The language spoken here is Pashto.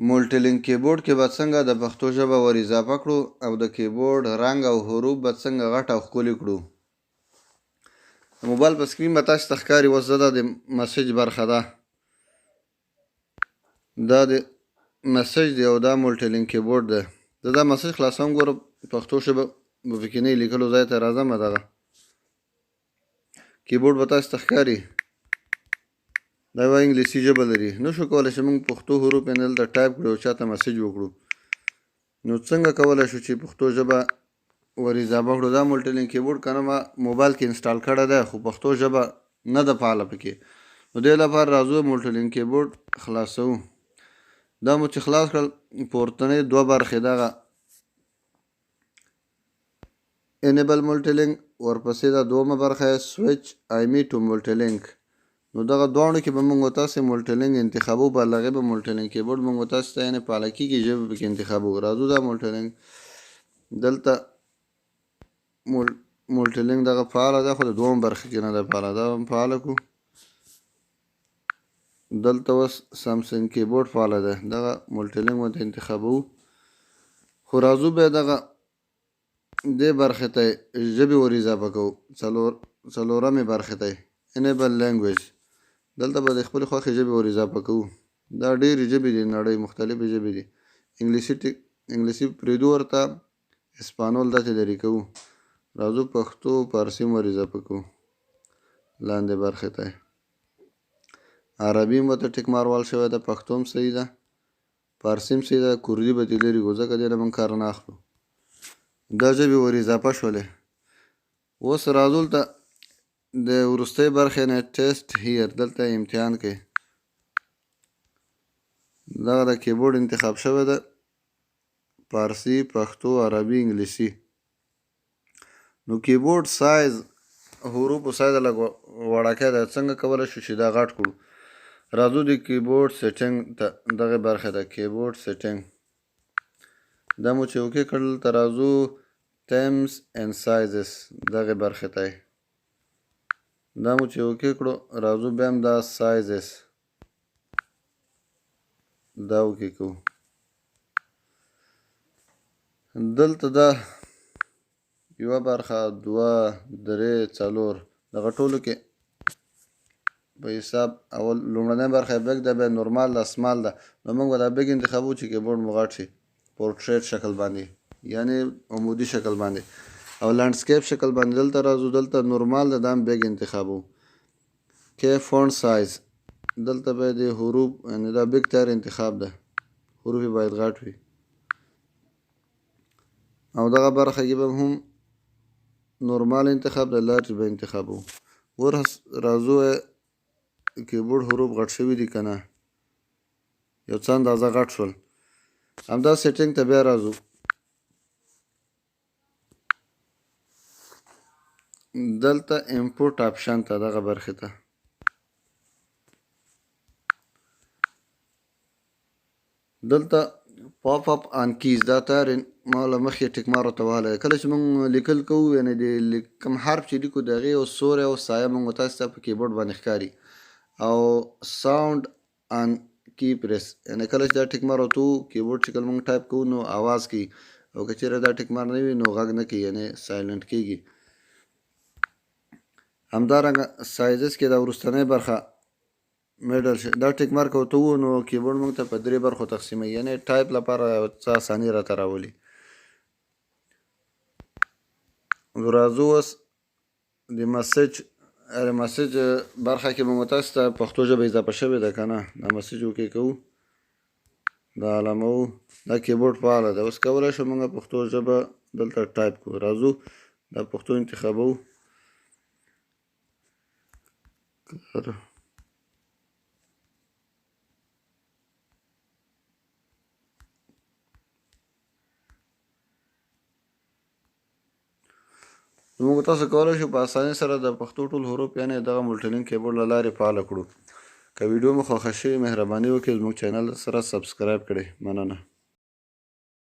مولټیلینګ کیبورډ کې به څنګه د پښتو ژبه ور اضافه کړو او د کیبورډ رنګ او حروف به څنګه غټ او ښکلي کړو. د موبایل په سکرین به تاسو ته ښکاري. اوس دا د مسیج برخه ده، دا د مسیج دی او دا مولټیلینګ کیبورډ دی. زه دا مسیج خلاصوم، ګوره پښتو ژبه په فکرنۍ لیکلو ځای ته راځم. دغه کیبورډ به تاسو ته ښکاري، دا یوه انګلیسي ژبه لري. نشو کولی چې موږ پښتو حروف یې دلته ټایپ کړو او چاته مسیج وکړو. نو څنګه کولی شو چې پښتو ژبه ور اضافه کړو؟ دا مولټیلینګ کیبورډ که نه ما موبایل کې انسټال کړی دی، خو پښتو ژبه نه ده فعاله پکې. نو دې لپاره راځو مولټیلینګ کیبورډ خلاصوو. دا مو چې خلاص کړل، پورتنۍ دوه برخې دغه انیبل مولټیلینګ، ورپسې دا دومه برخه یې سویچ آیمي ټو مولټیلینګ. نو دغه دواړو کې به موږ تاسې مولټیلینګ انتخابو، په هغې به مولټیلینګ کیبورډ موږ تاسو ته یعنې فعاله کېږي ژبه پکې انتخابو. راځو دا مولټیلینګ دلته مولټیلینګ دغه فعاله ده، خو د دوم برخې کې نه ده فعاله. دا هم فعاله کړو. دلته اوس سامسنګ کیبورډ فعاله ده، دغه مولټیلینګ ورته انتخابو. خو راځو بیا دغه دې برخې ته ژبې ور اضافه کوو. څلورمې برخې ته انیبل لینګویج، دلته به د خپلې خوښې ژبې ور اضافه کوو. دا ډېرې ژبې دي، نړۍ مختلفې ژبې دي. انګلیسي پرېږدو ورته، اسپانول داسې لرې کوو. راځو پښتو فارسي ور اضافه کوو لاندې برخې ته. عربي هم ورته ټیک مار وال شوی ده، پښتو هم صحیح ده، فارسي هم صحیح ده، کردي به دې لرې کړو ځکه دې نه موږ کار نه اخلو. دا ژبې ور اضافه شولې. اوس راځو دلته د وروستۍ برخې نه ټیسټ هیر، دلته امتحان کوي. دغه د کیبورډ انتخاب شوی ده، فارسي، پښتو، عربي، انګلیسي. نو کیبورډ سایز، حروفو سایز لږ وړاکی ده. څنګه کولی شو چې دا غټ کړو؟ راځو د کیبورډ سیټینګ ته، دغه برخې ته کیبورډ سیټینګ. دا مو چې اوکې کړل ته راځو ټیمز اینډ سایزز، دغه برخې ته. دا مو چې اوکې کړو، راځو بیا هم دا سایزز دا اوکې کوو. دلته دا یوه برخه، دوه، درې، څلور، دغه ټولو کې په حساب اول لومړنۍ برخه یې بیګ ده، بیا نورمال ده، سمال ده. نو موږ به دا بیګ انتخابو چې کیبورډ مو غټ شي، پورټریټ شکل باندې، یعنې عمودي شکل باندې، او لانډسکیپ شکل باندې. دلته راځو، دلته نورمال ده، دا هم بیګ انتخابو. کې فونټ سایز، دلته باید د حروف یعنې دا بیګ تر انتخاب ده، حروف یې باید غټ وي. او دغه برخه کې به هم نورمال انتخاب ده، لارج به انتخابو. راځو کیبورډ حروف غټ شوي دي که نه، یو څه اندازه غټ شول. همدا سیټینګ ته بیا راځو. دلته امپورټ آپشن ته، دغه برخې ته دلته پاپ اپ آن کیز، دا تار ما له مخکې ټیک مار ورته وهلی. کله چې موږ لیکل کوو، یعنې د کوم حرف چې لیکو د هغې یو سوری او سایه موږ تاسو ته په کیبورډ باندې ښکاري. او ساوند آن کی پریس، یعنې کله چې دا ټیک مار ورته وو، کیبورډ چې کله موږ ټایپ کوو نو اواز کوي، او که چېرې دا ټیک مار نه وي نو غږ نه کوي، یعنې سایلنټ کېږي. همدارنګه سایزز کې دا وروستنۍ برخه میډل شي، دا ټیک مارک ورته وو نو کیبورډ موږ ته په درې برخو تقسیموي، یعنې ټایپ لپاره څه اساني راته راولي. راځو اوس د مسیج برخه کې موږ تاسو ته پښتو ژبه اضافه شوې ده که نه، دا مسیج اوکې کوو، دا علاموو. دا کیبورډ فعاله ده. اوس کولی شو موږ پښتو ژبه دلته ټایپ کړو. راځو دا پښتو انتخابوو. موږ تاسو کولی شو په اسانۍ سره د پښتو ټول حروف یعنې دغه مولټیلینګ کیبورډ له لارې فعاله کړو. که ویډیو مو خوښه شوې، مهرباني وکړئ زموږ چینل سره سبسکرایب کړئ. مننه.